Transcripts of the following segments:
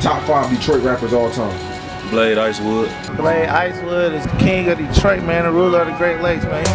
Top 5 Detroit rappers all time. Blade Icewood. Blade Icewood is the king of Detroit, man, the ruler of the Great Lakes, man.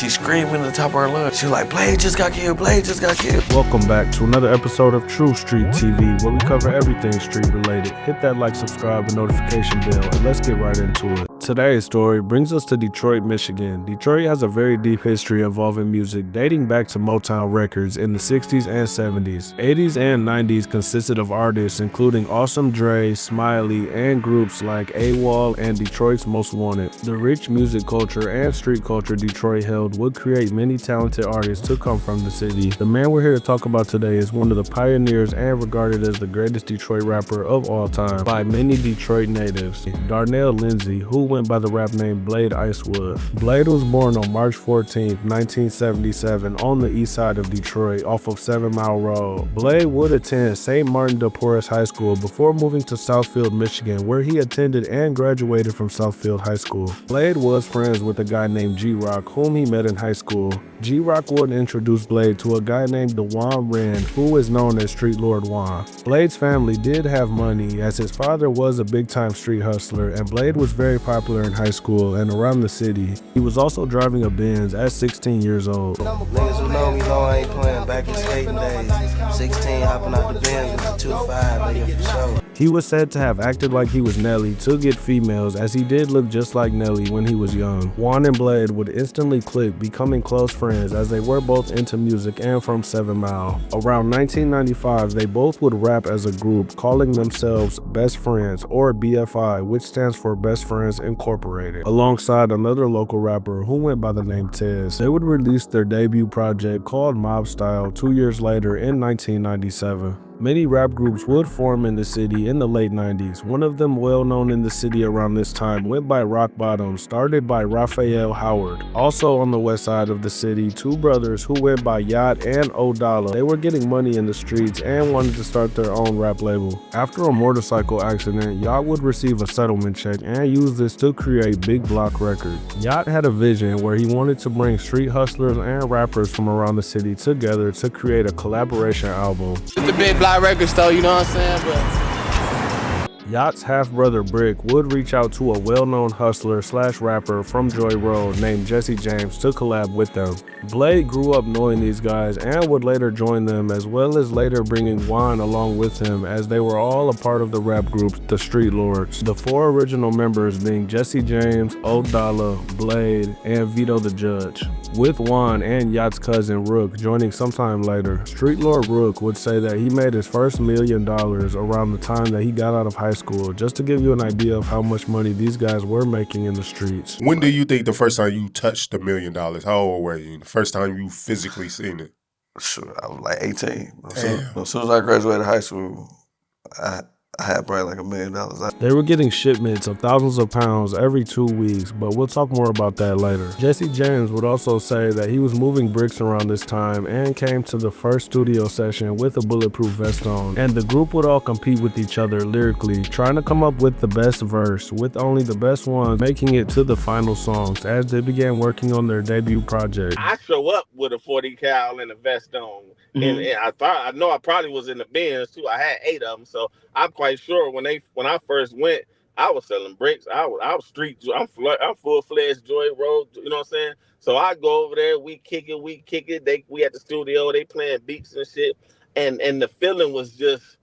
She screamed in the top of her lungs. She was like, Blade just got killed, Blade just got killed. Welcome back to another episode of Tru-Street TV, where we cover everything street related. Hit that like, subscribe, and notification bell, and let's get right into it. Today's story brings us to Detroit, Michigan. Detroit has a very deep history involving music dating back to Motown records in the 60s and 70s. 80s and 90s consisted of artists including Awesome Dre, Smiley, and groups like AWOL and Detroit's Most Wanted. The rich music culture and street culture Detroit held would create many talented artists to come from the city. The man we're here to talk about today is one of the pioneers and regarded as the greatest Detroit rapper of all time by many Detroit natives, Darnell Lindsay, who went by the rap name Blade Icewood. Blade was born on March 14, 1977 on the east side of Detroit off of 7 Mile Road. Blade would attend St. Martin de Porres High School before moving to Southfield, Michigan, where he attended and graduated from Southfield High School. Blade was friends with a guy named G-Rock, whom he met in high school. G-Rock would introduce Blade to a guy named DeJuan Wren, who is known as Street Lord Juan. Blade's family did have money, as his father was a big-time street hustler, and Blade was very popular in high school and around the city. He was also driving a Benz at 16 years old. Niggas who know me know I ain't playing back in skating days. 16 hopping out the Benz with the 2.5, nigga, for sure. He was said to have acted like he was Nelly to get females, as he did look just like Nelly when he was young. Juan and Blade would instantly click, becoming close friends as they were both into music and from 7 Mile. Around 1995, they both would rap as a group, calling themselves Best Friends, or BFI, which stands for Best Friends Incorporated, alongside another local rapper who went by the name Tez. They would release their debut project called Mob Style 2 years later in 1997. Many rap groups would form in the city in the late 90s. One of them, well known in the city around this time, went by Rock Bottom, started by Raphael Howard. Also on the west side of the city, two brothers who went by Yacht and O'Dalla. They were getting money in the streets and wanted to start their own rap label. After a motorcycle accident, Yacht would receive a settlement check and use this to create Big Block Records. Yacht had a vision where he wanted to bring street hustlers and rappers from around the city together to create a collaboration album. It's the Big Block Record store, you know what I'm saying? But Yacht's half-brother Brick would reach out to a well-known hustler/rapper from Joy Road named Jesse James to collab with them. Blade grew up knowing these guys and would later join them, as well as later bringing Juan along with him, as they were all a part of the rap group, the Street Lords. The four original members being Jesse James, O'Dalla, Blade, and Vito the Judge, with Juan and Yacht's cousin Rook joining sometime later. Street Lord Rook would say that he made his first $1 million around the time that he got out of high school, just to give you an idea of how much money these guys were making in the streets. When do you think the first time you touched $1 million? How old were you? The first time you physically seen it? Sure, I was like 18. As soon as I graduated high school, I had probably like $1 million. They were getting shipments of thousands of pounds every 2 weeks, but we'll talk more about that later. Jesse James would also say that he was moving bricks around this time and came to the first studio session with a bulletproof vest on, and the group would all compete with each other lyrically, trying to come up with the best verse, with only the best ones making it to the final songs as they began working on their debut project. I show up with a 40 cal and a vest on. And I know I probably was in the Benz too. I had 8 of them, so I'm quite sure when I first went, I was selling bricks. I was street. I'm full-fledged Joy Road. You know what I'm saying? So I go over there. We kick it. We at the studio. They playing beats and shit. And the feeling was just.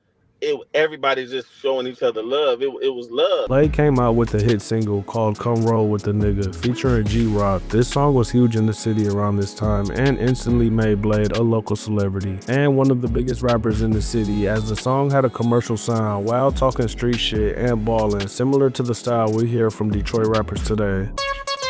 Everybody's just showing each other love. It was love. Blade came out with a hit single called Come Roll with the Nigga featuring G-Rock. This song was huge in the city around this time and instantly made Blade a local celebrity and one of the biggest rappers in the city, as the song had a commercial sound while talking street shit and balling, similar to the style we hear from Detroit rappers today.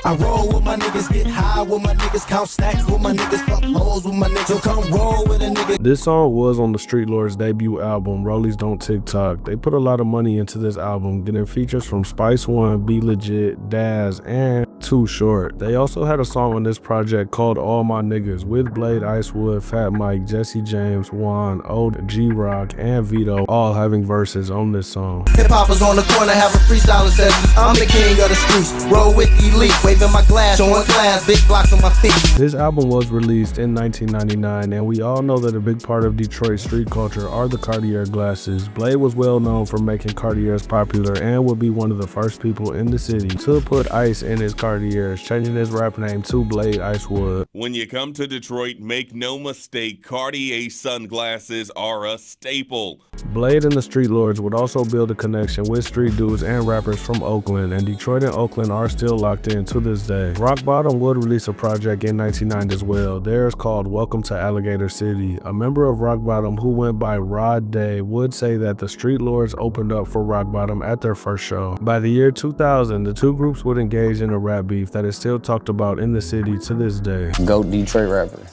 I roll with my niggas, get high with my niggas, count stacks with my niggas, fuck hoes with my niggas, so come roll with a nigga. This song was on the Street Lords' debut album, Rollies Don't TikTok. They put a lot of money into this album, getting features from Spice One, Be Legit, Daz, and Too Short. They also had a song on this project called All My Niggas with Blade Icewood, Fat Mike, Jesse James, Juan, Old, G-Rock, and Vito all having verses on this song. Hip-hoppers on the corner having freestyle sessions. I'm the king of the streets. Roll with elite, waving my glass, showing class, big blocks on my feet. This album was released in 1999, and we all know that a big part of Detroit street culture are the Cartier glasses. Blade was well known for making Cartiers popular and would be one of the first people in the city to put ice in his Cartiers, changing his rap name to Blade Icewood. When you come to Detroit, make no mistake, Cartier sunglasses are a staple. Blade and the Street Lords would also build a connection with street dudes and rappers from Oakland, and Detroit and Oakland are still locked in to this day. Rock Bottom would release a project in 1990 as well. Theirs called Welcome to Alligator City. A member of Rock Bottom who went by Rod Day would say that the Street Lords opened up for Rock Bottom at their first show. By the year 2000, the two groups would engage in a rap beef that is still talked about in the city to this day. GOAT Detroit rapper.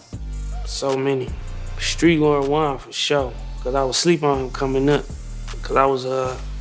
So many. Street Lord won for sure, because I was sleep on him coming up, because I was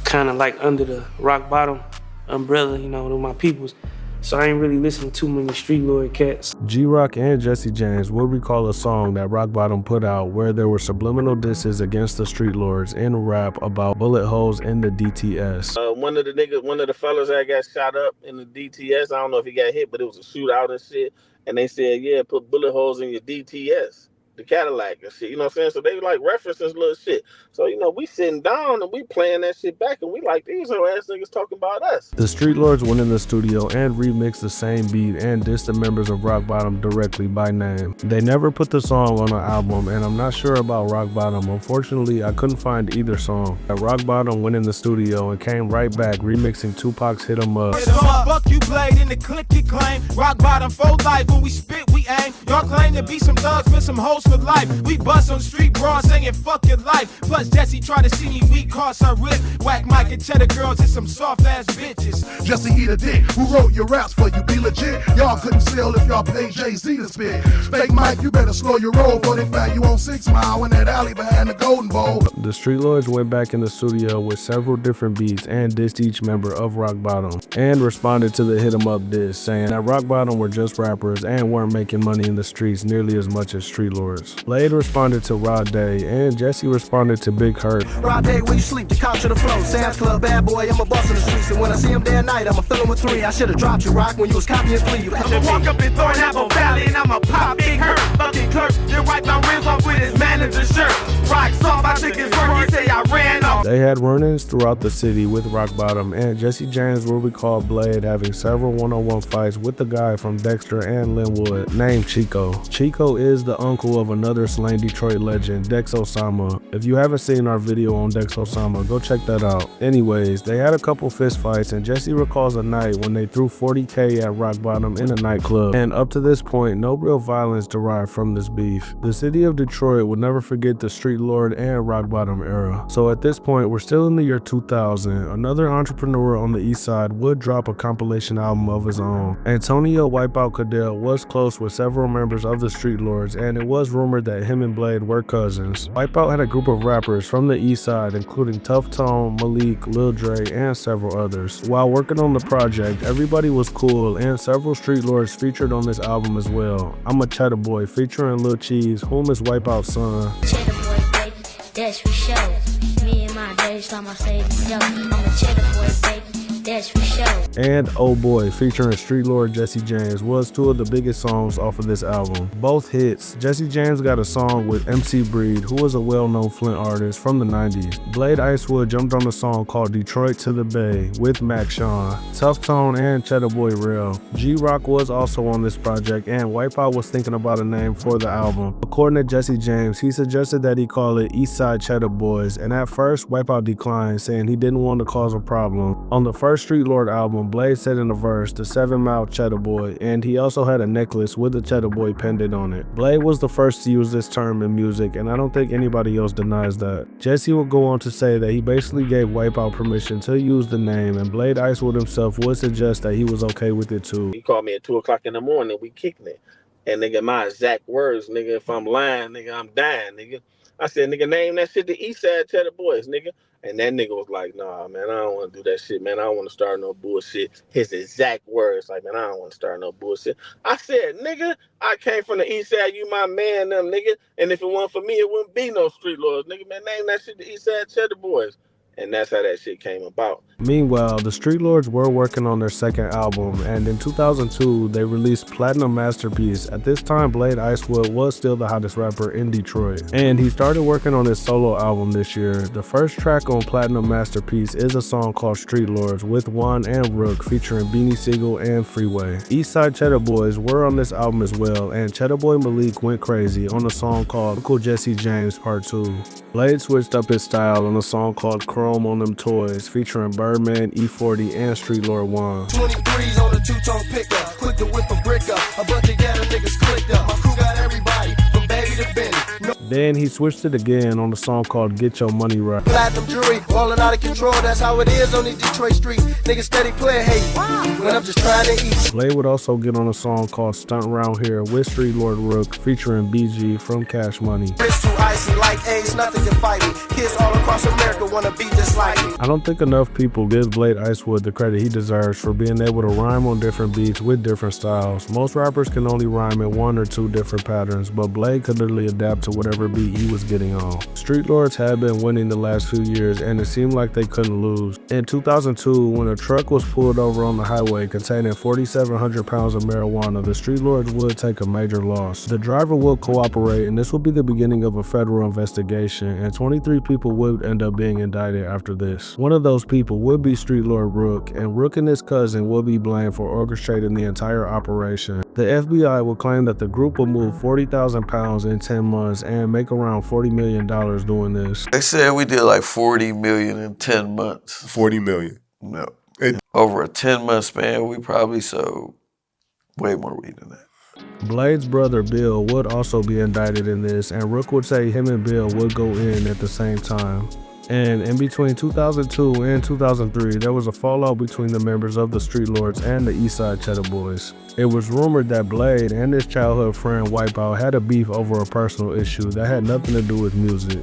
kind of like under the Rock Bottom umbrella, you know, to my peoples. So I ain't really listening to too many Street Lord cats. G-Rock and Jesse James would recall a song that Rock Bottom put out where there were subliminal disses against the Street Lords in rap about bullet holes in the DTS. One of the fellas that got shot up in the DTS, I don't know if he got hit, but it was a shootout and shit. And they said, yeah, put bullet holes in your DTS, the Cadillac and shit. You know what I'm saying? So they like references little shit. So, you know, we sitting down and we playing that shit back and we like, these are ass niggas talking about us. The Street Lords went in the studio and remixed the same beat and dissed the members of Rock Bottom directly by name. They never put the song on an album, and I'm not sure about Rock Bottom. Unfortunately, I couldn't find either song. Rock Bottom went in the studio and came right back remixing Tupac's Hit 'Em Up. Fuck you, Blade, in the click you claim. Rock Bottom for life, when we spit, we aim. Y'all claim to be some thugs, but some hoes for life. We bust on street broad saying fuck your life. Plus Jesse try to see me weak, cause I rip. Whack Mike and Cheddar girls and some soft ass bitches. Just to eat a dick, who wrote your raps for you? Be legit. Y'all couldn't sell if y'all paid Jay-Z to spit. Fake Mike, you better slow your roll, for they found you on 6 Mile in that alley behind the Golden Bowl. The Street Lords went back in the studio with several different beats and dissed each member of Rock Bottom, and responded to the Hit 'Em Up diss, saying that Rock Bottom were just rappers and weren't making money in the streets nearly as much as Street Lords. Blade responded to Rod Day, and Jesse responded to Big Hurt. Rod Day, where you sleep, the couch to the floor. Sam's Club, bad boy, I'm a boss in the streets. And when I see him day and night, I'ma fill him with 3. I should've dropped you, Rock, when you was copying Flea. You I'ma walk up in Thorn Apple Valley and I'ma pop Big Hurt. Fucking clerk, then wipe my rims off with his manager's shirt. Rock saw my tickets work, he say I ran off. They had run-ins throughout the city with Rock Bottom, and Jesse James will recall Blade having several one-on-one fights with the guy from Dexter and Linwood named Chico. Chico is the uncle of another slain Detroit legend, Dex Osama. If you haven't seen our video on Dex Osama, go check that out. Anyways, they had a couple fist fights, and Jesse recalls a night when they threw 40K at Rock Bottom in a nightclub, and up to this point, no real violence derived from this beef. The city of Detroit would never forget the Street Lord and Rock Bottom era. So at this point, we're still in the year 2000. Another entrepreneur on the east side would drop a compilation album of his own. Antonio Wipeout Cadell was close with several members of the Street Lords, and it was rumored that him and Blade were cousins. Wipeout had a group of rappers from the east side, including Tough Tone, Malik, Lil Dre, and several others. While working on the project, everybody was cool, and several Street Lords featured on this album as well. I'm a Cheddar Boy featuring Lil Cheese, whom is Wipeout's son. Cheddar Boy, baby, that's for sure. Me and my days, time I say yo. I'm a Cheddar Boy, baby. That's for sure. And Oh Boy, featuring Street Lord Jesse James, was 2 of the biggest songs off of this album. Both hits. Jesse James got a song with MC Breed, who was a well-known Flint artist from the 90s. Blade Icewood jumped on a song called Detroit to the Bay with Mac Sean, Tough Tone, and Cheddar Boy Real. G-Rock was also on this project, and Wipeout was thinking about a name for the album. According to Jesse James, he suggested that he call it Eastside Cheddar Boys, and at first Wipeout declined, saying he didn't want to cause a problem. On the first Street Lord album, Blade said in a verse, the 7 Mile Cheddar Boy, and he also had a necklace with the Cheddar Boy pendant on it. Blade was the first to use this term in music, and I don't think anybody else denies that. Jesse would go on to say that he basically gave Wipeout permission to use the name, and Blade Icewood himself would suggest that he was okay with it too. He called me at 2 o'clock in the morning, we kicking it. And nigga, my exact words, nigga, if I'm lying, nigga, I'm dying, nigga. I said, nigga, name that shit the Eastside Cheddar Boys, nigga. And that nigga was like, nah, man, I don't want to do that shit, man. I don't want to start no bullshit. His exact words, like, man, I don't want to start no bullshit. I said, nigga, I came from the East Side, you my man, them, nigga. And if it wasn't for me, it wouldn't be no Street Lords, nigga. Man, name that shit the East Side Cheddar Boys. And that's how that shit came about. Meanwhile, the Street Lords were working on their second album, and in 2002, they released Platinum Masterpiece. At this time, Blade Icewood was still the hottest rapper in Detroit, and he started working on his solo album this year. The first track on Platinum Masterpiece is a song called Street Lords with Juan and Rook featuring Beanie Sigel and Freeway. Eastside Cheddar Boys were on this album as well, and Cheddar Boy Malik went crazy on a song called Uncle Jesse James Part 2. Blade switched up his style on a song called Chrome on Them Toys featuring Birdman, E40, and Street Lord Juan. 23s on a two-tone pickup, quick to whip a brick up. A bunch of ghetto niggas clicked up. My crew got everybody from baby to Benny. Then he switched it again on a song called Get Your Money Right. Platinum jury, falling out of control. That's how it is on these Detroit streets. Niggas steady playing hate when I'm just trying to eat. Blade would also get on a song called Stunt Round Here with Street Lord Rook featuring BG from Cash Money. Wrist too icy like AIDS, nothing can fight me. Kids all across America wanna be just like me. I don't think enough people give Blade Icewood the credit he deserves for being able to rhyme on different beats with different styles. Most rappers can only rhyme in one or two different patterns, but Blade could literally adapt to whatever beat he was getting on. Street Lords had been winning the last few years, and it seemed like they couldn't lose. In 2002, when a truck was pulled over on the highway containing 4,700 pounds of marijuana, the Street Lords would take a major loss. The driver would cooperate, and this would be the beginning of a federal investigation, and 23 people would end up being indicted after this. One of those people would be Street Lord Rook, and Rook and his cousin would be blamed for orchestrating the entire operation. The FBI would claim that the group would move 40,000 pounds in 10 months and make around $40 million doing this. They said we did like 40 million in 10 months. 40 million. No. Over a 10-month span, we probably sold way more weed than that. Blade's brother Bill would also be indicted in this, and Rook would say him and Bill would go in at the same time. And in between 2002 and 2003, there was a fallout between the members of the Street Lords and the Eastside Cheddar Boys. It was rumored that Blade and his childhood friend Wipeout had a beef over a personal issue that had nothing to do with music.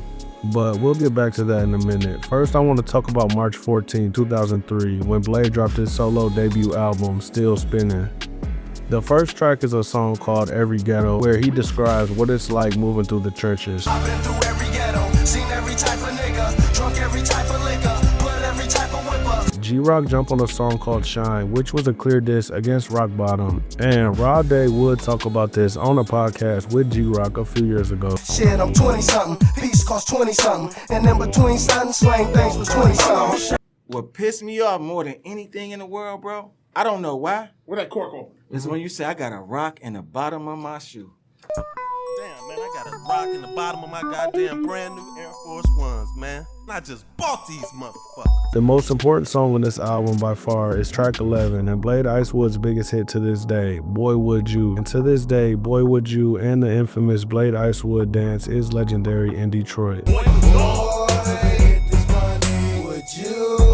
But we'll get back to that in a minute. First, I want to talk about March 14, 2003, when Blade dropped his solo debut album, Still Spinning. The first track is a song called Every Ghetto, where he describes what it's like moving through the trenches. I've been through every ghetto, seen every type of nigga, drunk every type of liquor, blood every type of whipper. G-Rock jumped on a song called Shine, which was a clear diss against Rock Bottom. And Rod Day would talk about this on a podcast with G-Rock a few years ago. Shit, I'm 20-something, peace cost 20-something, and in between something, slang things for 20-something. What pissed me off more than anything in the world, bro, I don't know why. Where that cork on? Is when you say I got a rock in the bottom of my shoe. Damn, man, I got a rock in the bottom of my goddamn brand new Air Force Ones, man. I just bought these motherfuckers. The most important song on this album by far is track 11 and Blade Icewood's biggest hit to this day, Boy Would You. And to this day, Boy Would You and the infamous Blade Icewood dance is legendary in Detroit. Boy, get this money, would you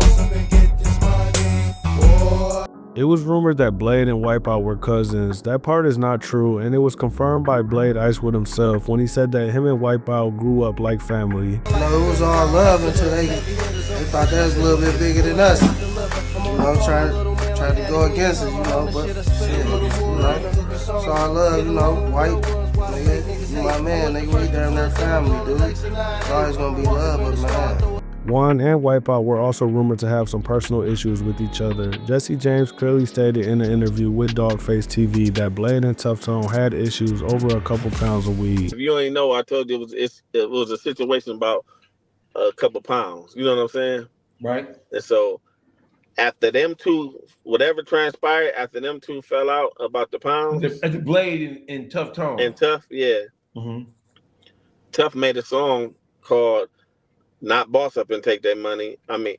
get this money, boy? It was rumored that Blade and Wipeout were cousins. That part is not true, and it was confirmed by Blade Icewood himself when he said that him and Wipeout grew up like family. You know, it was all love until they thought that was a little bit bigger than us. You know, trying to go against it, you know, but shit, you know, it's all love, you know, white, nigga, you my man, nigga, we damn near family, dude. It's always gonna be love, but man. Juan and Wipeout were also rumored to have some personal issues with each other. Jesse James clearly stated in an interview with Dogface TV that Blade and Tough Tone had issues over a couple pounds of weed. If you ain't know, I told you it was a situation about a couple pounds. You know what I'm saying? Right. And so after them two, whatever transpired, after them two fell out about the pounds. The Blade and Tough Tone. And Tough, yeah. Mm-hmm. Tough made a song called Not Boss Up and Take That Money. I mean,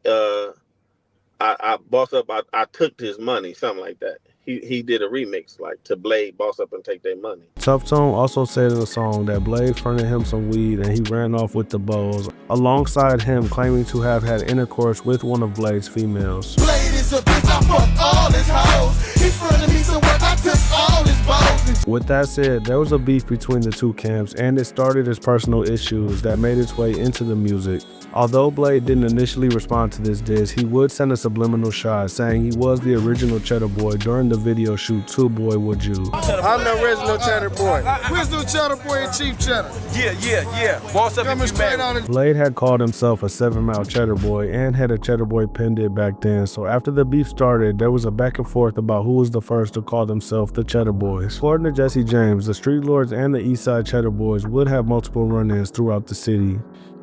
I boss up, I took his money, something like that. He did a remix like to Blade, Boss Up and Take Their Money. Tough Tone also said in the song that Blade fronted him some weed and he ran off with the bows, alongside him claiming to have had intercourse with one of Blade's females. Blade is a bitch, I fucked all his hoes. He fronted me some work, I took all his bones. With that said, there was a beef between the two camps, and it started as personal issues that made its way into the music. Although Blade didn't initially respond to this diss, he would send a subliminal shot saying he was the original Cheddar Boy during the video shoot to Boy Would You. I'm the original Cheddar Boy. Original Cheddar Boy and Chief Cheddar. Yeah. Boss up if you mad. Blade had called himself a 7-mile Cheddar Boy and had a Cheddar Boy pendant back then, so after the beef started, there was a back and forth about who was the first to call themselves the Cheddar Boys. According to Jesse James, the Street Lords and the Eastside Cheddar Boys would have multiple run-ins throughout the city.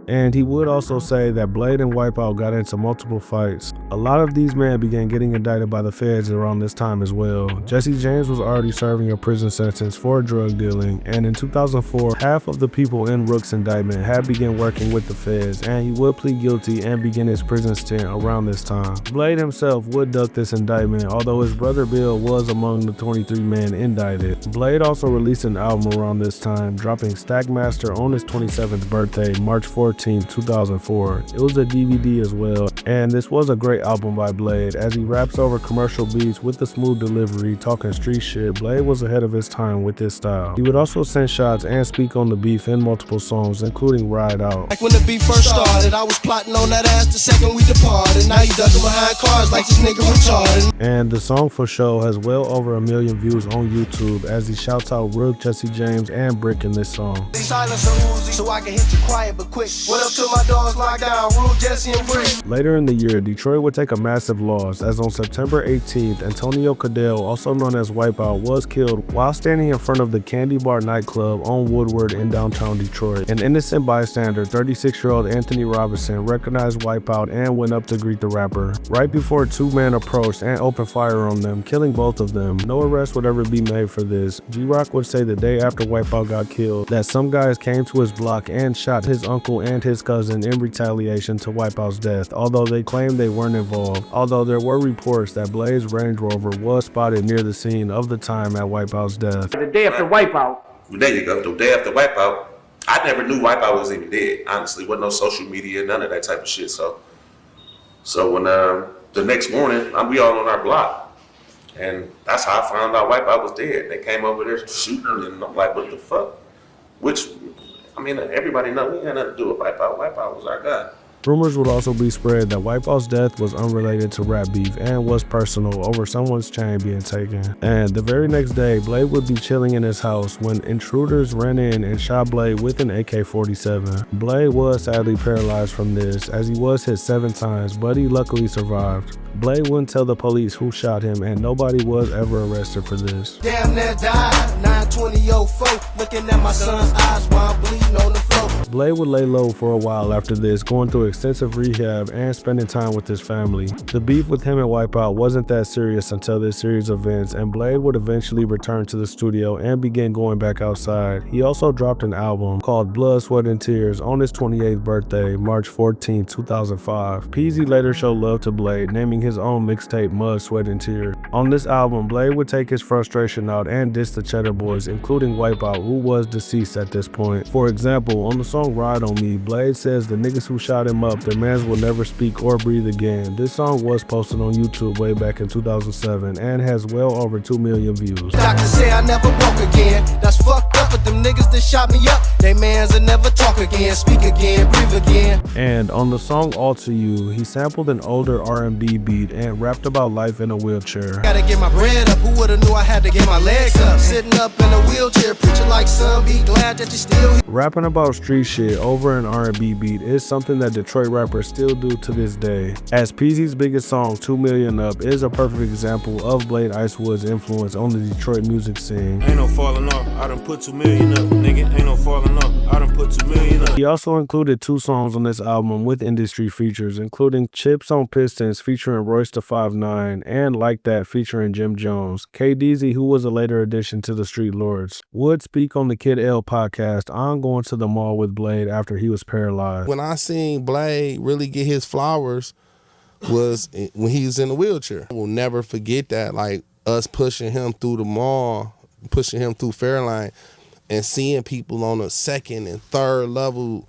And he would also say that Blade and Wipeout got into multiple fights. A lot of these men began getting indicted by the feds around this time as well. Jesse James was already serving a prison sentence for drug dealing, and in 2004, half of the people in Rook's indictment had begun working with the feds, and he would plead guilty and begin his prison stint around this time. Blade himself would duck this indictment, although his brother Bill was among the 23 men indicted. Blade also released an album around this time, dropping Stackmaster on his 27th birthday, March 14, 2004. It was a DVD as well, and this was a great album by Blade as he raps over commercial beats with the smooth delivery, talking street shit. Blade was ahead of his time with this style. He would also send shots and speak on the beef in multiple songs, including Ride Out. Like when the beef first started, I was plotting on that ass the second we departed. Now you ducking behind cars like this nigga retarded. And the song For Show has well over 1 million views on YouTube as he shouts out Rook, Jesse James, and Brick in this song. Silence or Uzi so I can hit you quiet but quick. What up to my dogs locked down, Rule, Jesse, and Brick. Later in the year, Detroit would take a massive loss as on September 18th, Antonio Cadell, also known as Wipeout, was killed while standing in front of the Candy Bar nightclub on Woodward in downtown Detroit. An innocent bystander, 36-year-old Anthony Robinson, recognized Wipeout and went up to greet the rapper. Right before two men approached and opened fire on them, killing both of them. No arrest would ever be made for this. G-Rock would say the day after Wipeout got killed that some guys came to his block and shot his uncle and his cousin in retaliation to Wipeout's death, although they claimed they weren't involved. Although there were reports that Blade's Range Rover was spotted near the scene of the time at Wipeout's death. The day after Wipeout. There you go. The day after Wipeout, I never knew Wipeout was even dead. Honestly, wasn't no social media, none of that type of shit. So when the next morning, we all on our block, and that's how I found out Wipeout was dead. They came over there shooting, and I'm like, what the fuck? Which, I mean, everybody know we ain't got nothing to do with Wipeout. Wipeout was our guy. Rumors would also be spread that Wipeout's death was unrelated to rap beef and was personal over someone's chain being taken. And the very next day, Blade would be chilling in his house when intruders ran in and shot Blade with an AK-47. Blade was sadly paralyzed from this, as he was hit 7 times, but he luckily survived. Blade wouldn't tell the police who shot him, and nobody was ever arrested for this. Damn near died, 9/20/04, looking at my son's eyes while I'm bleeding on the floor. Blade would lay low for a while after this, going through extensive rehab and spending time with his family. The beef with him and Wipeout wasn't that serious until this series of events, and Blade would eventually return to the studio and begin going back outside. He also dropped an album called Blood, Sweat, and Tears on his 28th birthday, March 14, 2005. Peasy later showed love to Blade, naming his own mixtape Mud, Sweat, and Tears. On this album, Blade would take his frustration out and diss the Cheddar Boys, including Wipeout, who was deceased at this point. For example, on the song Ride On Me, Blade says the niggas who shot him up, their mans will never speak or breathe again. This song was posted on YouTube way back in 2007 and has well over 2 million views. Doctors say I never walk again. That's fucked up, but them niggas that shot me up, they mans will never talk again, speak again, breathe again. And on the song All To You, he sampled an older R&B beat and rapped about life in a wheelchair. Gotta get my bread up, who would've knew I had to get my legs up. Sitting up in a wheelchair, preaching like son, be glad that you still here. Rapping about street shit over an R&B beat is something that Detroit rappers still do to this day. As Peasy's biggest song, 2 Million Up, is a perfect example of Blade Icewood's influence on the Detroit music scene. Ain't no falling off, I done put 2 million up, nigga. Ain't no falling off, I done put 2 million up. He also included 2 songs on this album with industry features, including Chips on Pistons featuring Royce da 5'9" and Like That featuring Jim Jones. K-Deezy, who was a later addition to the Street Lords, would speak on the Kid L podcast on going to the mall with Blade after he was paralyzed. When I seen Blade really get his flowers was when he was in a wheelchair. I will never forget that, like us pushing him through the mall, pushing him through Fairline, and seeing people on the 2nd and 3rd level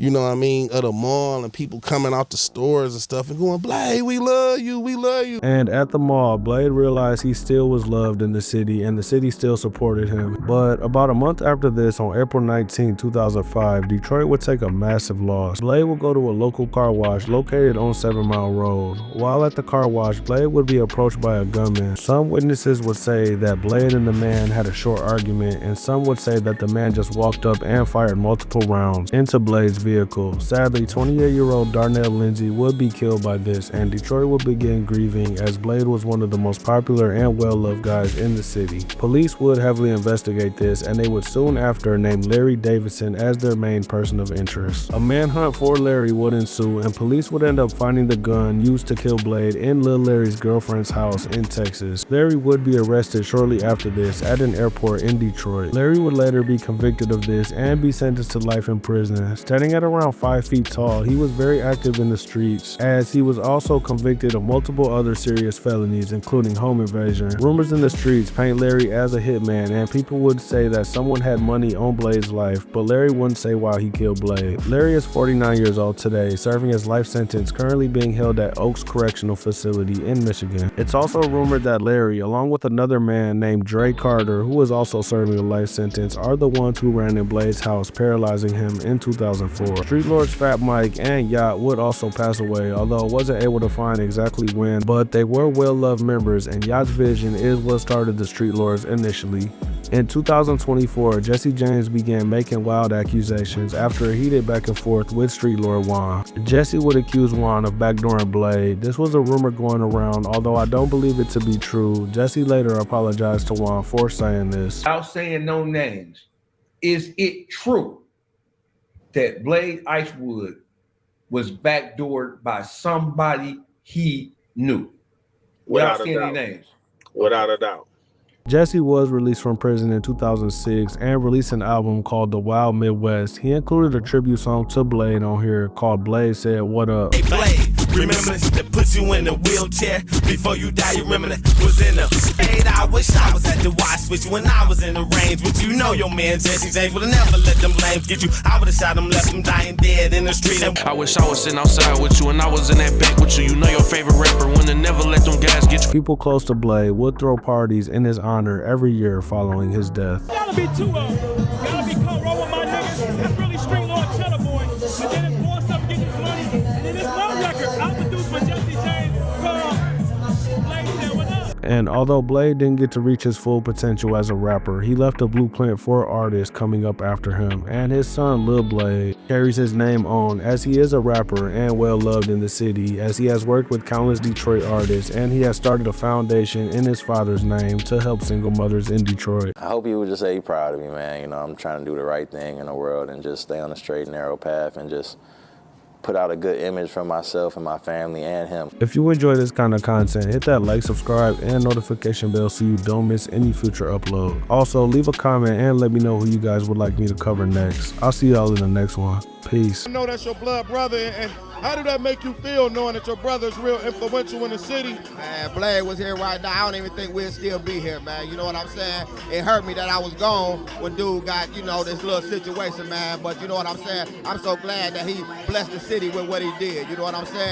you know what I mean, of the mall and people coming out the stores and stuff and going, Blade, we love you, we love you. And at the mall, Blade realized he still was loved in the city and the city still supported him. But about a month after this, on April 19, 2005, Detroit would take a massive loss. Blade would go to a local car wash located on 7 Mile Road. While at the car wash, Blade would be approached by a gunman. Some witnesses would say that Blade and the man had a short argument, and some would say that the man just walked up and fired multiple rounds into Blade's vehicle. Sadly, 28-year-old Darnell Lindsay would be killed by this, and Detroit would begin grieving as Blade was one of the most popular and well-loved guys in the city. Police would heavily investigate this, and they would soon after name Larry Davidson as their main person of interest. A manhunt for Larry would ensue, and police would end up finding the gun used to kill Blade in Lil Larry's girlfriend's house in Texas. Larry would be arrested shortly after this at an airport in Detroit. Larry would later be convicted of this and be sentenced to life in prison. Standing at around 5 feet tall, he was very active in the streets, as he was also convicted of multiple other serious felonies, including home invasion. Rumors in the streets paint Larry as a hitman, and people would say that someone had money on Blade's life, but Larry wouldn't say why he killed Blade. Larry is 49 years old today, serving his life sentence, currently being held at Oaks Correctional Facility in Michigan. It's also rumored that Larry, along with another man named Dre Carter, who is also serving a life sentence, are the ones who ran in Blade's house, paralyzing him in 2004. Street Lordz Fat Mike and Yacht would also pass away, although I wasn't able to find exactly when, but they were well-loved members, and Yacht's vision is what started the Street Lordz initially. In 2024, Jesse James began making wild accusations after a heated back and forth with Street Lord Juan. Jesse would accuse Juan of backdooring Blade. This was a rumor going around, although I don't believe it to be true. Jesse later apologized to Juan for saying this. Without saying no names, is it true that Blade Icewood was backdoored by somebody he knew? Without saying any names. Without a doubt. Jesse was released from prison in 2006 and released an album called The Wild Midwest. He included a tribute song to Blade on here called Blade Said What Up. Hey Blade, remember that put you in a wheelchair before you die? You remember that was in the shade? I wish I was at the watch switch when I was in the range. But you know your man Jesse James would have never let them lames get you. I would have shot him, left him dying dead in the street. I wish I was sitting outside with you and I was in that back with you. You know your favorite rapper wanna never let them guys get you. People close to Blade would throw parties in his honor every year following his death. Gotta be too gotta be caught roll with my niggas. That's really Street Lord Cheddar boy. And then it's more stuff getting his money. And then it's one record I produced for Jesse James called Blade Said What Up. And although Blade didn't get to reach his full potential as a rapper, he left a blueprint for artists coming up after him, and his son Lil Blade carries his name on, as he is a rapper and well loved in the city, as he has worked with countless Detroit artists, and he has started a foundation in his father's name to help single mothers in Detroit. I hope you would just say you're proud of me, man. You know, I'm trying to do the right thing in the world and just stay on the straight and narrow path and just put out a good image for myself and my family and him. If you enjoy this kind of content, hit that like, subscribe, and notification bell so you don't miss any future upload. Also, leave a comment and let me know who you guys would like me to cover next. I'll see y'all in the next one. Peace. I know that's your blood brother, and how do that make you feel knowing that your brother's real influential in the city? Man, Blade was here right now. I don't even think we'll still be here, man. You know what I'm saying? It hurt me that I was gone when dude got, you know, this little situation, man. But you know what I'm saying? I'm so glad that he blessed the city with what he did. You know what I'm saying?